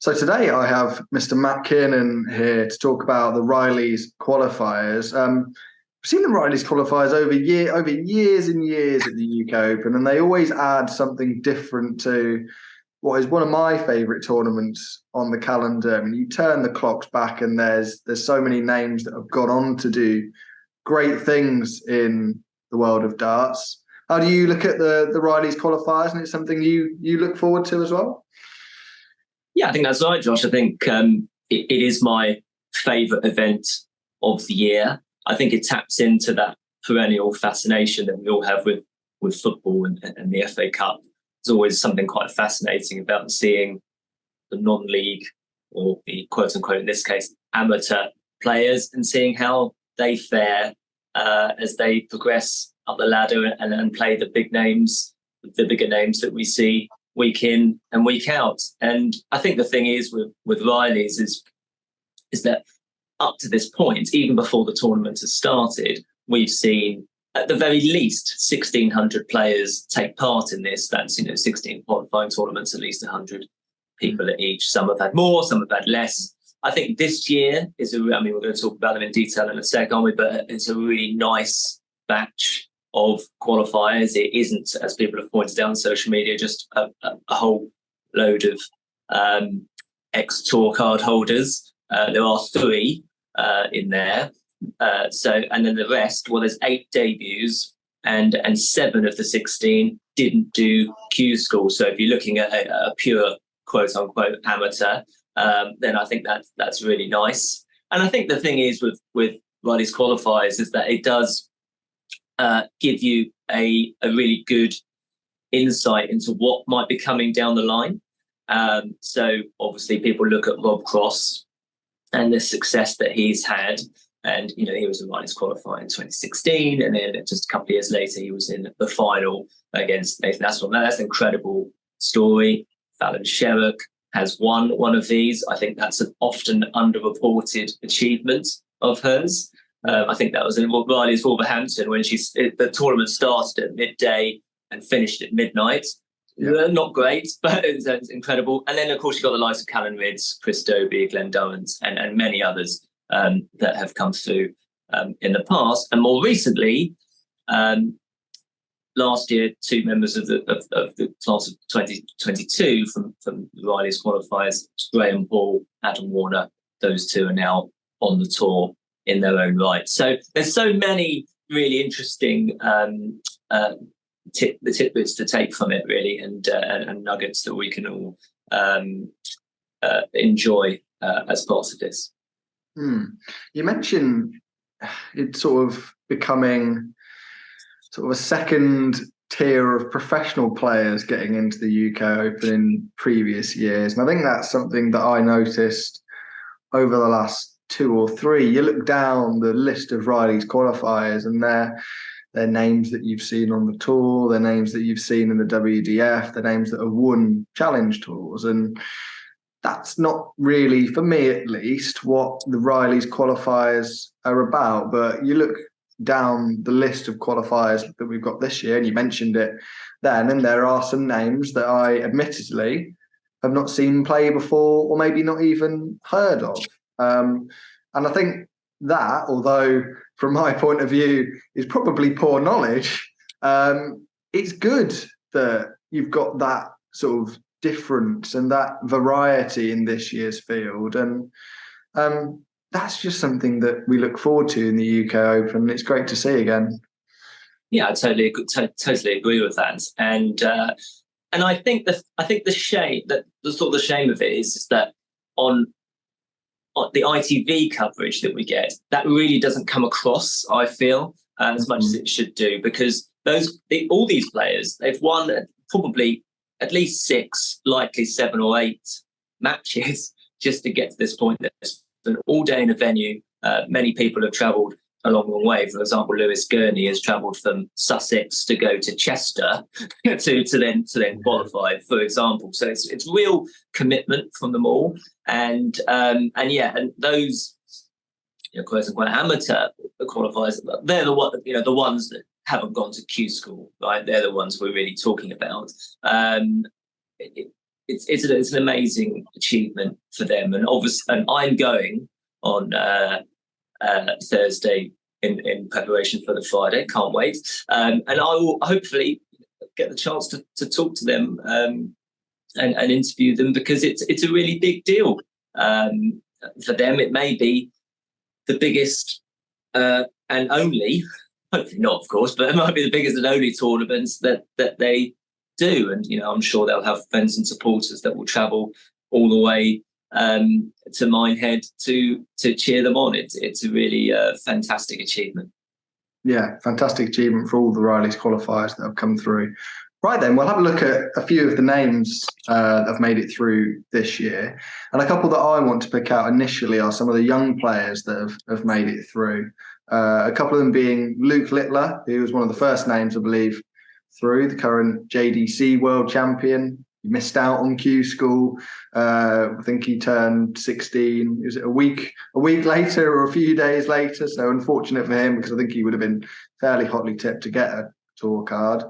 So today I have Mr. Matt Kiernan here to talk about the Riley's qualifiers. I've seen the Riley's qualifiers over years and years at the UK Open, and they always add something different to what is one of my favourite tournaments on the calendar. I mean, you turn the clocks back, and there's so many names that have gone on to do great things in the world of darts. How do you look at the Riley's qualifiers, and it's something you look forward to as well? Yeah, I think that's right, Josh. I think it is my favourite event of the year. I think it taps into that perennial fascination that we all have with football and the FA Cup. There's always something quite fascinating about seeing the non-league, or the quote-unquote, in this case, amateur players, and seeing how they fare as they progress up the ladder and play the big names, the bigger names that we see week in and week out. And I think the thing is with Riley's is that up to this point, even before the tournament has started, we've seen at the very least 1,600 players take part in this. That's 16 qualifying tournaments, at least 100 people at each. Some have had more, some have had less. I think this year we're going to talk about them in detail in a sec, aren't we? But it's a really nice batch of qualifiers. It isn't, as people have pointed out on social media, just a whole load of ex-tour card holders. There are 3 in there. And then the rest, well, there's 8 debuts, and 7 of the 16 didn't do Q school. So if you're looking at a pure quote-unquote amateur, then I think that's really nice. And I think the thing is with Riley's qualifiers is that it does give you a really good insight into what might be coming down the line. So obviously people look at Rob Cross and the success that he's had. And, he was a Riley's qualifier in 2016. And then just a couple of years later, he was in the final against Nathan Aspinall. Now, that's an incredible story. Fallon Sherrock has won one of these. I think that's an often underreported achievement of hers. I think that was in Riley's Wolverhampton when the tournament started at midday and finished at midnight. Yeah. Not great, but it's incredible. And then, of course, you've got the likes of Callan Ridds, Chris Dobie, Glenn Durrant, and many others that have come through in the past. And more recently, last year, 2 members of the class of 2022 from Riley's qualifiers, Graham Hall, Adam Warner. Those 2 are now on the tour in their own right. So there's so many really interesting tidbits to take from it, really, and nuggets that we can all enjoy as part of this. You mentioned it's sort of becoming sort of a second tier of professional players getting into the UK Open in previous years. And I think that's something that I noticed over the last 2 or 3. You look down the list of Riley's qualifiers, and they're names that you've seen on the tour, they're names that you've seen in the WDF, they're names that have won challenge tours. And that's not really, for me at least, what the Riley's qualifiers are about. But you look down the list of qualifiers that we've got this year, and you mentioned it then, and there are some names that I admittedly have not seen play before, or maybe not even heard of. And I think that, although from my point of view is probably poor knowledge, it's good that you've got that sort of difference and that variety in this year's field. And that's just something that we look forward to in the UK Open. It's great to see again. Yeah, I totally agree with that. And I think the shame of it is that on the ITV coverage that we get, that really doesn't come across, I feel, as much as it should do, because all these players, they've won probably at least 6, likely 7 or 8 matches just to get to this point. There's been all day in a venue. Many people have travelled a long way. For example, Lewis Gurney has travelled from Sussex to go to Chester to then qualify, for example. So it's real commitment from them all, and those quote unquote amateur qualifiers, they're the ones that haven't gone to Q school, right? They're the ones we're really talking about. it's an amazing achievement for them, and obviously, and I'm going on Thursday in preparation for the Friday. Can't wait, and I will hopefully get the chance to talk to them and interview them, because it's a really big deal for them. It may be the biggest and only, hopefully not, of course, but it might be the biggest and only tournaments that they do. And I'm sure they'll have friends and supporters that will travel all the way to Minehead to cheer them on. It's a really fantastic achievement. Yeah, fantastic achievement for all the Riley's qualifiers that have come through. Right then, we'll have a look at a few of the names that have made it through this year. And a couple that I want to pick out initially are some of the young players that have made it through. A couple of them being Luke Littler, who was one of the first names, I believe, through, the current JDC world champion. He missed out on Q School. I think he turned 16. Was it a week later or a few days later? So unfortunate for him, because I think he would have been fairly hotly tipped to get a tour card.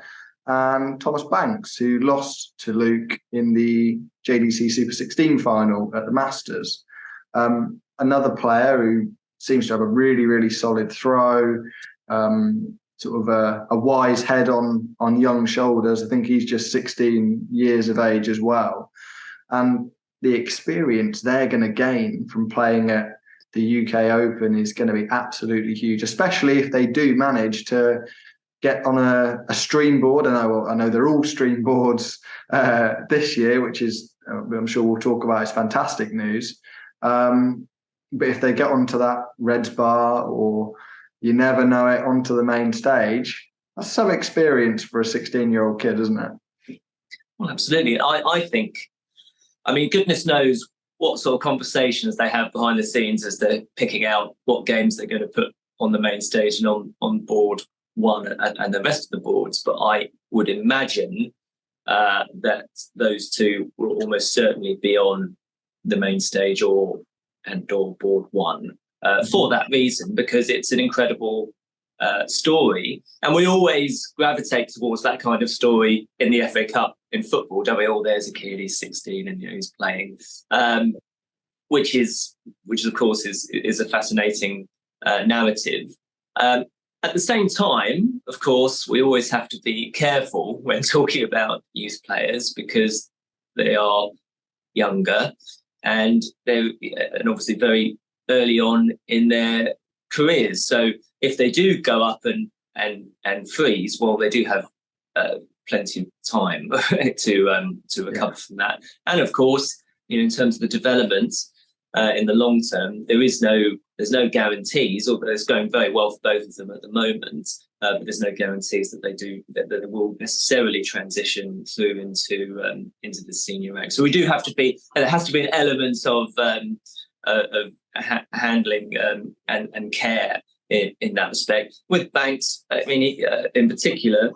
And Thomas Banks, who lost to Luke in the JDC Super 16 final at the Masters. Another player who seems to have a really, really solid throw, sort of a wise head on young shoulders. I think he's just 16 years of age as well. And the experience they're going to gain from playing at the UK Open is going to be absolutely huge, especially if they do manage to get on a stream board. And I know they're all stream boards this year, which is, I'm sure we'll talk about, is fantastic news. But if they get onto that Reds Bar, or you never know it, onto the main stage, that's some experience for a 16-year-old kid, isn't it? Well, absolutely. I think, goodness knows what sort of conversations they have behind the scenes as they're picking out what games they're going to put on the main stage and on board one and the rest of the boards. But I would imagine that those two will almost certainly be on the main stage or board one for that reason, because it's an incredible story, and we always gravitate towards that kind of story in the FA Cup in football, don't we? Oh, there's a kid, he's 16 and he's playing, which of course is a fascinating narrative. At the same time, of course, we always have to be careful when talking about youth players, because they are younger and they're obviously very early on in their careers. So if they do go up and freeze, well, they do have plenty of time to recover from that. And of course, in terms of the development in the long term, there's no guarantees, although it's going very well for both of them at the moment. But there's no guarantees that they will necessarily transition through into the senior rank. So we do have to be. There has to be an element of handling and care in that respect. With Banks, in particular,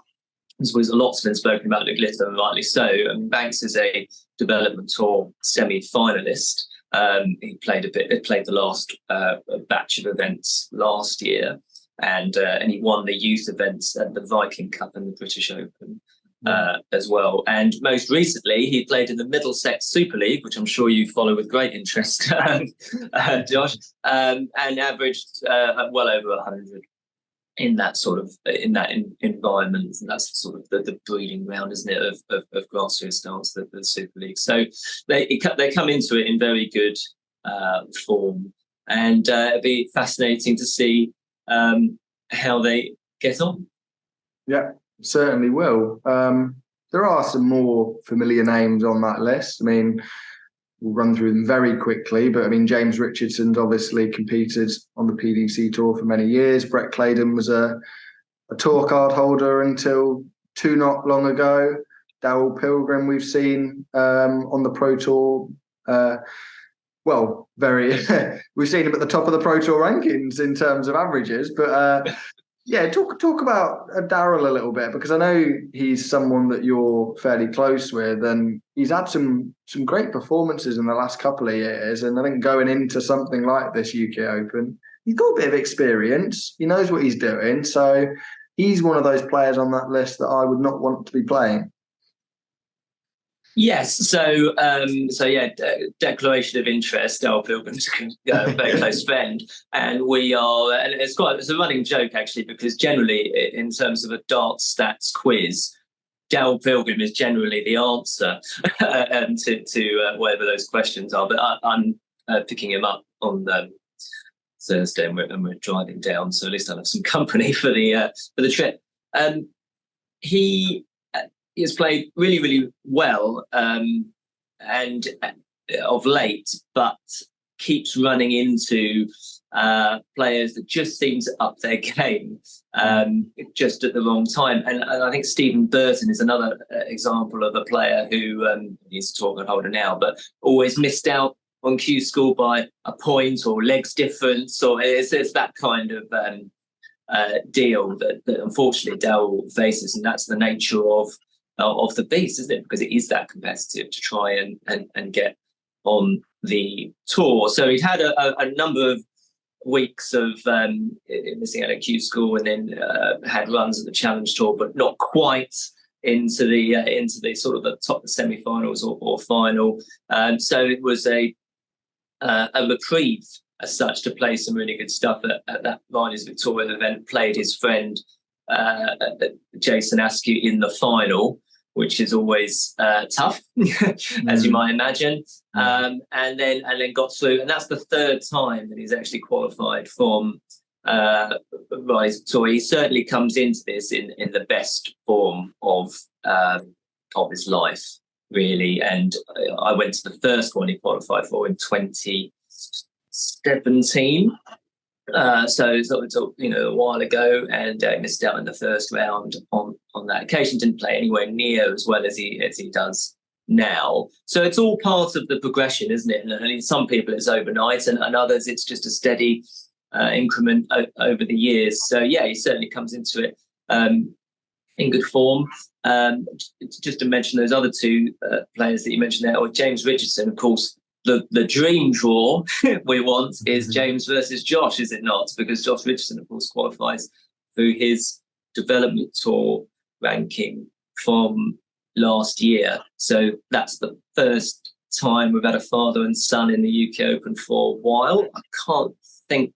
as was a lot's been spoken about Luke Littler, and rightly so. Banks is a development tour semi-finalist. He played the last batch of events last year, and he won the youth events at the Viking Cup and the British Open as well. And most recently, he played in the Middlesex Super League, which I'm sure you follow with great interest, Josh, and averaged well over 100 in that environment. And that's sort of the breeding ground, isn't it, of grassroots styles, the Super League. So they come into it in very good form, and it'd be fascinating to see how they get on. Yeah, certainly will. There are some more familiar names on that list. We'll run through them very quickly, but James Richardson's obviously competed on the PDC tour for many years. Brett Claydon was a tour card holder until not long ago. Darryl Pilgrim we've seen on the Pro Tour. We've seen him at the top of the Pro Tour rankings in terms of averages, but talk about Darryl a little bit, because I know he's someone that you're fairly close with, and he's had some great performances in the last couple of years. And I think going into something like this UK Open, he's got a bit of experience. He knows what he's doing. So he's one of those players on that list that I would not want to be playing. Yes, so yeah, declaration of interest. Dale Pilgrim's a very close friend, and we are, and it's a running joke actually, because generally, in terms of a darts stats quiz, Dale Pilgrim is generally the answer to whatever those questions are. But I'm picking him up on Thursday, and we're driving down, so at least I'll have some company for the trip. He has played really, really well, and of late, but keeps running into players that just seem to up their game just at the wrong time. And I think Stephen Burton is another example of a player who he's a tournament holder now, but always missed out on Q School by a point or legs difference, or it's that kind of deal that unfortunately Dell faces, and that's the nature of the beast, isn't it? Because it is that competitive to try and get on the tour. So he'd had a number of weeks of missing out at Q School, and then had runs at the Challenge Tour, but not quite into the sort of the top semi-finals or final. So it was a reprieve as such to play some really good stuff at that Riders Victoria event. Played his friend Jason Askew in the final, which is always tough, as you might imagine. And then got through, and that's the third time that he's actually qualified from Rise Victoria. He certainly comes into this in the best form of his life, really. And I went to the first one he qualified for in 2017. So it's a while ago, and missed out in the first round on that occasion. Didn't play anywhere near as well as he does now. So it's all part of the progression, isn't it? And I mean, some people it's overnight, and others it's just a steady increment over the years. So yeah, he certainly comes into it in good form. Just to mention those other two players that you mentioned there, or James Richardson, of course. The dream draw we want is James versus Josh, is it not? Because Josh Richardson, of course, qualifies through his development tour ranking from last year. So that's the first time we've had a father and son in the UK Open for a while. I can't think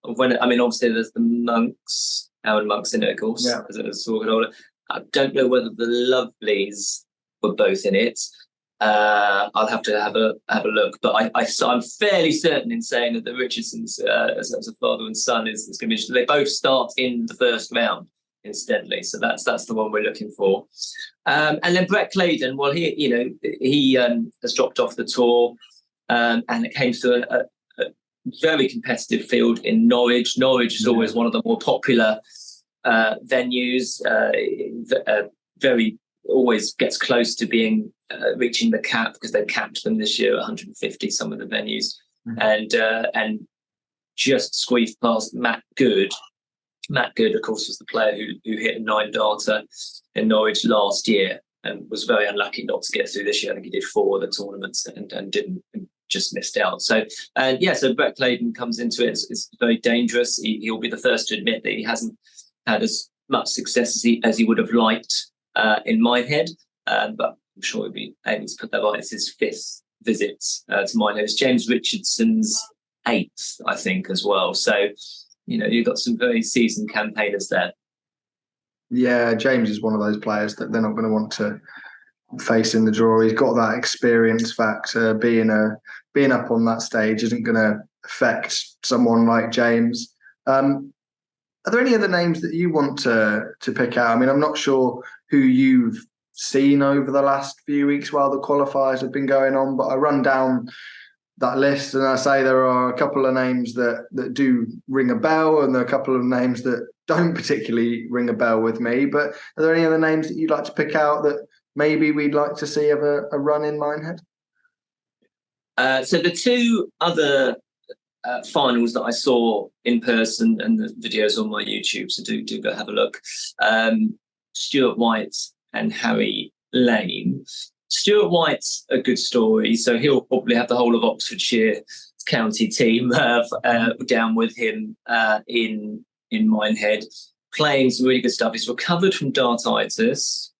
of when. I mean, obviously there's the Monks, Aaron Monks in it, of course, as a tour holder. I don't know whether the Lovelies were both in it. I'll have to have a look, but I'm fairly certain in saying that the Richardsons, as a father and son, is going to be interesting. They both start in the first round insteadly, so that's the one we're looking for. And then Brett Claydon, well, he has dropped off the tour, and it came to a very competitive field in Norwich. Norwich is always one of the more popular venues. Very always gets close to being reaching the cap, because they've capped them this year at 150, some of the venues, and just squeezed past Matt Good. Matt Good, of course, was the player who hit a 9-darter in Norwich last year and was very unlucky not to get through this year. I think he did 4 of the tournaments and didn't, and just missed out. So so Brett Claydon comes into it. It's very dangerous. He'll be the first to admit that he hasn't had as much success as he would have liked in Minehead, but I'm sure he'll be able to put that right. It's his 5th visit to Minehead. It's James Richardson's 8th, I think, as well. So, you've got some very seasoned campaigners there. Yeah, James is one of those players that they're not going to want to face in the draw. He's got that experience factor. Being up on that stage isn't going to affect someone like James. Are there any other names that you want to pick out? I mean, I'm not sure who you've seen over the last few weeks while the qualifiers have been going on, but I run down that list and I say there are a couple of names that do ring a bell, and there are a couple of names that don't particularly ring a bell with me. But are there any other names that you'd like to pick out that maybe we'd like to see have a run in Minehead? So the two other finals that I saw in person, and the videos on my YouTube, so do go have a look. Stuart White and Harry Lane. Stuart White's a good story, so he'll probably have the whole of Oxfordshire county team down with him in Minehead, playing some really good stuff. He's recovered from dartitis.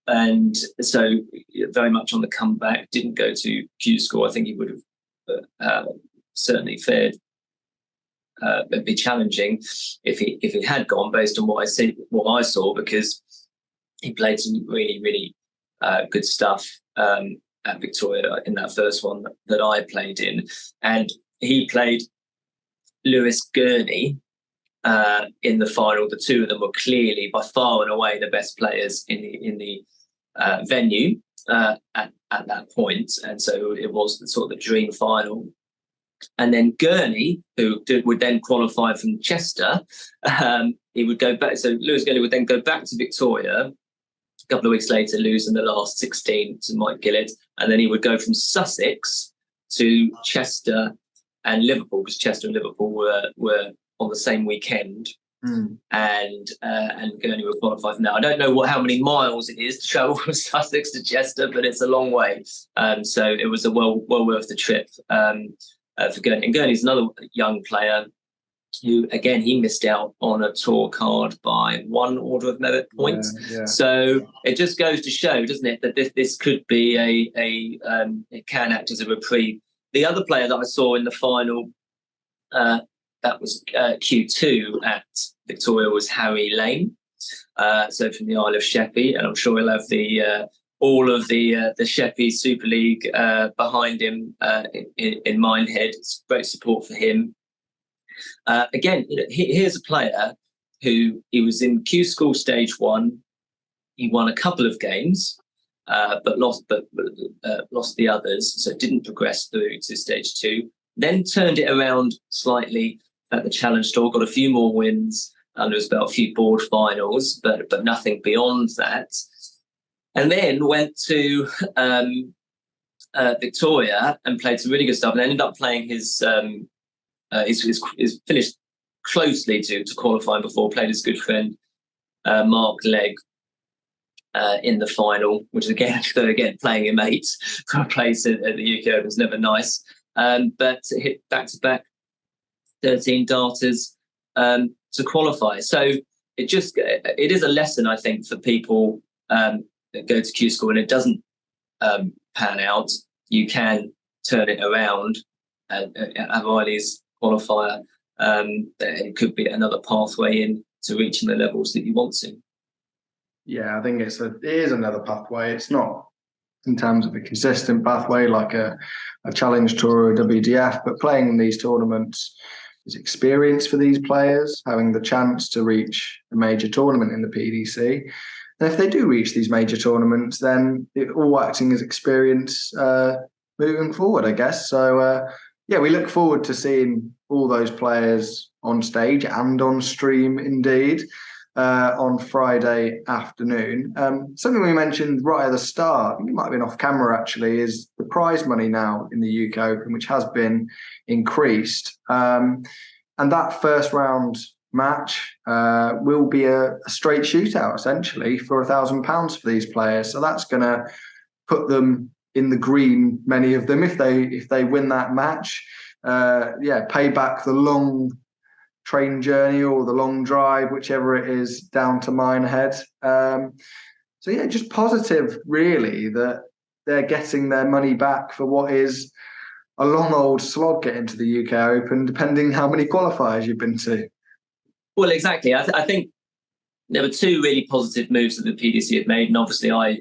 And so very much on the comeback, didn't go to Q School. I think he would have certainly fared be challenging if he had gone, based on what I saw, because he played some really, really good stuff at Victoria in that first one that I played in. And he played Lewis Gurney in the final. The two of them were clearly by far and away the best players in the venue at that point. And so it was sort of the dream final. And then Gurney, who would then qualify from Chester, he would go back. So Lewis Gurney would then go back to Victoria. A couple of weeks later, lose in the last 16 to Mike Gillett. And then he would go from Sussex to Chester and Liverpool, because Chester and Liverpool were on the same weekend. And Gurney would qualify from that. I don't know how many miles it is to travel from Sussex to Chester, but it's a long way. So it was a well worth the trip for Gurney. And Gurney's another young player who, again, he missed out on a tour card by one order of merit point. So it just goes to show, doesn't it, that this could be it can act as a reprieve. The other player that I saw in the final, that was Q2 at Victoria, was Harry Lane. So from the Isle of Sheppey, and I'm sure he'll have all of the Sheppey Super League behind him in Minehead. It's great support for him. Again, here's a player who, he was in Q School Stage 1. He won a couple of games, but lost the others, so didn't progress through to Stage 2. Then turned it around slightly at the Challenge Tour, got a few more wins under his belt, a few board finals, but nothing beyond that. And then went to Victoria and played some really good stuff, and ended up playing his finished closely to qualifying before, played his good friend Mark Legg in the final, which is again playing him 8 for a place at the UK Open is never nice. But hit back-to-back 13 darters to qualify. So it is a lesson, I think, for people that go to Q School and it doesn't pan out. You can turn it around at Riley's qualifier. It could be another pathway in to reaching the levels that you want to. Yeah, I think it is another pathway. It's not in terms of a consistent pathway like a Challenge Tour or a WDF, but playing in these tournaments is experience for these players, having the chance to reach a major tournament in the PDC. And if they do reach these major tournaments, then it all acting as experience moving forward, I guess. So, we look forward to seeing all those players on stage and on stream, indeed, on Friday afternoon. Something we mentioned right at the start, it might have been off camera actually, is the prize money now in the UK Open, which has been increased. And that first round match will be a straight shootout, essentially, for £1,000 for these players. So that's going to put them in the green, many of them, if they win that match. Pay back the long train journey or the long drive, whichever it is, down to Minehead. Just positive, really, that they're getting their money back for what is a long old slog getting to the UK Open, depending how many qualifiers you've been to. Well, exactly. I think there were two really positive moves that the PDC had made, and obviously all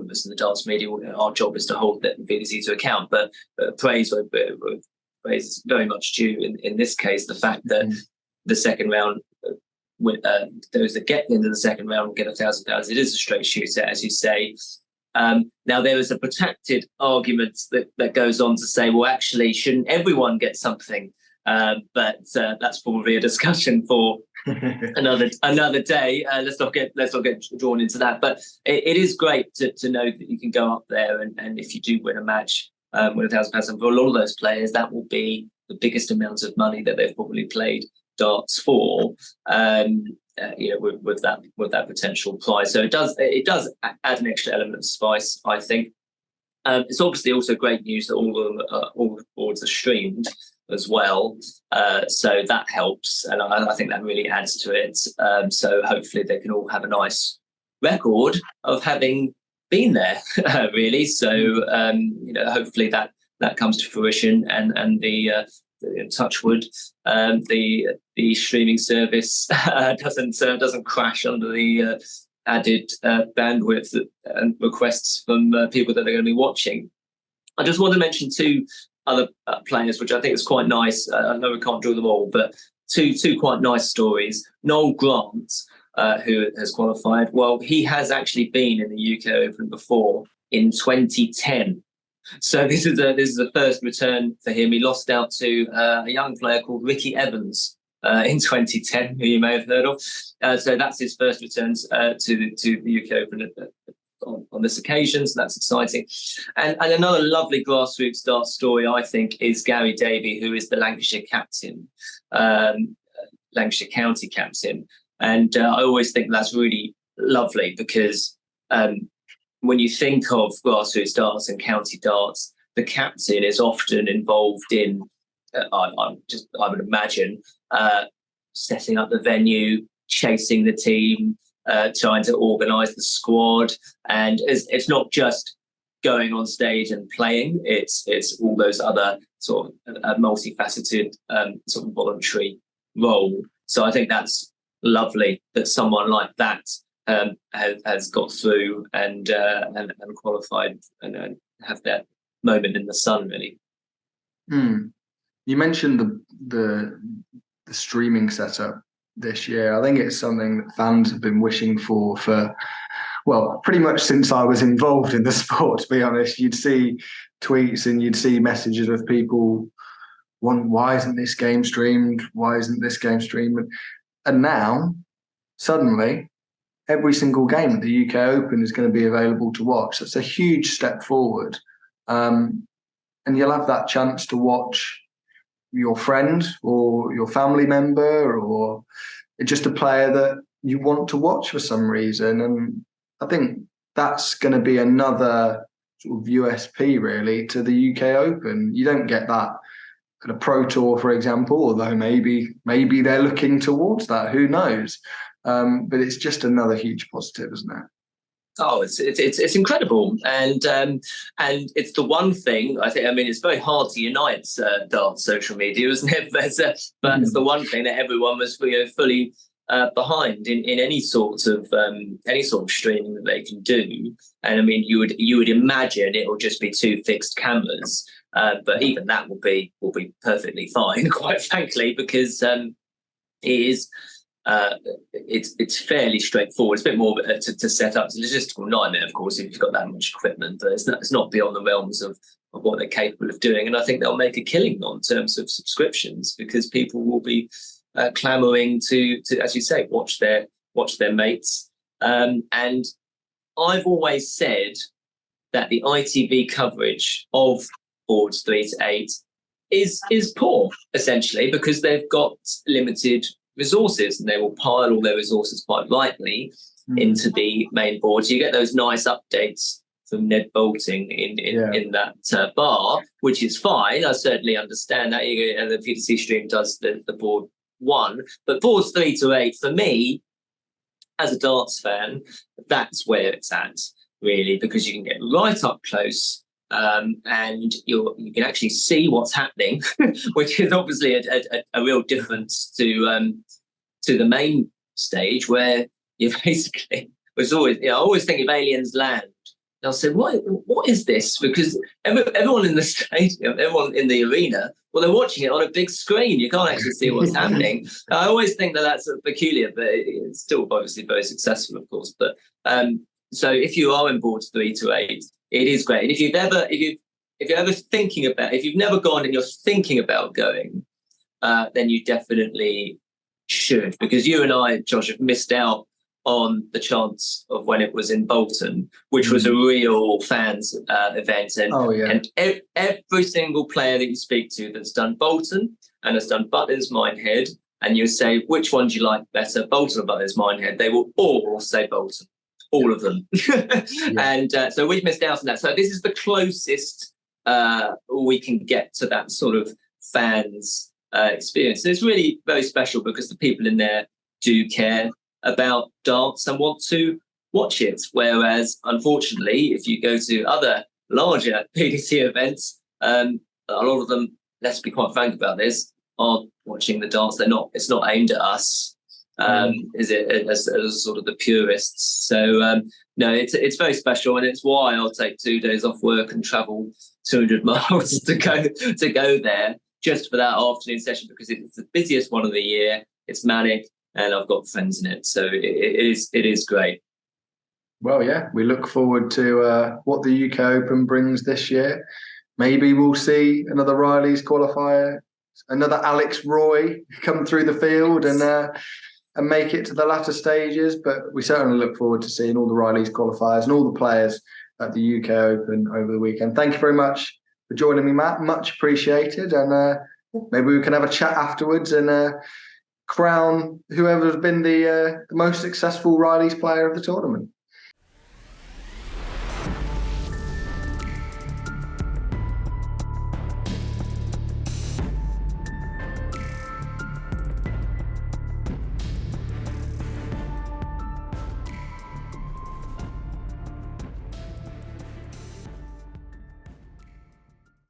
of us in the darts media, our job is to hold the PDC to account, but praise is very much due in this case, the fact that the second round, those that get into the second round get £1,000. It is a straight shooter, as you say. Now, there is a protected argument that goes on to say, well, actually, shouldn't everyone get something? But that's probably a discussion for another day. Let's not get drawn into that. But it is great to know that you can go up there and if you do win a match, win £1,000, and for a lot of those players, that will be the biggest amount of money that they've probably played darts for. With that potential prize. So it does add an extra element of spice, I think. It's obviously also great news that all the boards are streamed as well, so that helps, and I think that really adds to it. So hopefully they can all have a nice record of having been there, really. So, hopefully that comes to fruition, and the touch wood, the streaming service doesn't crash under the added bandwidth and requests from people that are going to be watching. I just want to mention two other players, which I think is quite nice. I know we can't draw them all, but two quite nice stories. Noel Grant, who has qualified. Well, he has actually been in the UK Open before in 2010. So this is a first return for him. He lost out to a young player called Ricky Evans in 2010, who you may have heard of. So that's his first returns to the UK Open on this occasion. So that's exciting. And another lovely grassroots darts story, I think, is Gary Davey, who is the Lancashire captain, Lancashire County captain. And I always think that's really lovely because when you think of grassroots darts and county darts, the captain is often involved in, I would imagine, setting up the venue, chasing the team, trying to organise the squad, and it's not just going on stage and playing. It's all those other sort of multifaceted sort of voluntary role. So I think that's lovely that someone like that has got through and qualified and have that moment in the sun, really. You mentioned the streaming setup this year. I think it's something that fans have been wishing for well, pretty much since I was involved in the sport, to be honest. You'd see tweets and you'd see messages of people, why isn't this game streamed? Why isn't this game streamed? And now, suddenly, every single game at the UK Open is going to be available to watch. That's a huge step forward. And you'll have that chance to watch your friend or your family member or just a player that you want to watch for some reason. And I think that's going to be another sort of USP, really, to the UK Open. You don't get that at a Pro Tour, for example, although maybe they're looking towards that. Who knows? But it's just another huge positive, isn't it? Oh, it's incredible, and it's the one thing I think. I mean, it's very hard to unite darts social media, isn't it? But it's the one thing that everyone was fully behind in any sort of streaming that they can do. And I mean, you would imagine it will just be two fixed cameras, but even that will be perfectly fine, quite frankly, because it is. It's fairly straightforward. It's a bit more to set up. It's a logistical nightmare, of course, if you've got that much equipment, but it's not beyond the realms of what they're capable of doing. And I think they'll make a killing in terms of subscriptions, because people will be clamouring to, as you say, watch their mates. And I've always said that the ITV coverage of boards 3 to 8 is poor, essentially, because they've got limited resources, and they will pile all their resources quite rightly into the main board. So you get those nice updates from Ned Bolting in that bar, which is fine. I certainly understand that. And the PTC stream does the board 1, but boards 3 to 8 for me, as a darts fan, that's where it's at, really, because you can get right up close. And you can actually see what's happening, which is obviously a real difference to the main stage, where you basically was always. I always think of Aliens Land. And I'll say, what is this? Because everyone in the stadium, everyone in the arena, well, they're watching it on a big screen. You can't actually see what's happening. I always think that's peculiar, but it's still obviously very successful, of course. But so if you are in boards 3 to 8. It is great. And if you're ever thinking about, if you've never gone and you're thinking about going, then you definitely should, because you and I, Josh, have missed out on the chance of when it was in Bolton, which was a real fans event. And, and every single player that you speak to that's done Bolton and has done Butlins Minehead, and you say, which one do you like better, Bolton or Butlins Minehead, they will all say Bolton. All of them. And so we've missed out on that. So this is the closest we can get to that sort of fans experience. And it's really very special because the people in there do care about darts and want to watch it. Whereas, unfortunately, if you go to other larger PDC events, a lot of them, let's be quite frank about this, are watching the darts. It's not aimed at us. Is it as sort of the purists? So no, it's very special, and it's why I'll take 2 days off work and travel 200 miles to go there just for that afternoon session, because it's the busiest one of the year. It's manic, and I've got friends in it, so it is great. Well, yeah, we look forward to what the UK Open brings this year. Maybe we'll see another Riley's qualifier, another Alex Roy come through the field and make it to the latter stages. But we certainly look forward to seeing all the Riley's qualifiers and all the players at the UK Open over the weekend. Thank you very much for joining me, Matt. Much appreciated. And maybe we can have a chat afterwards and crown whoever's been the most successful Riley's player of the tournament.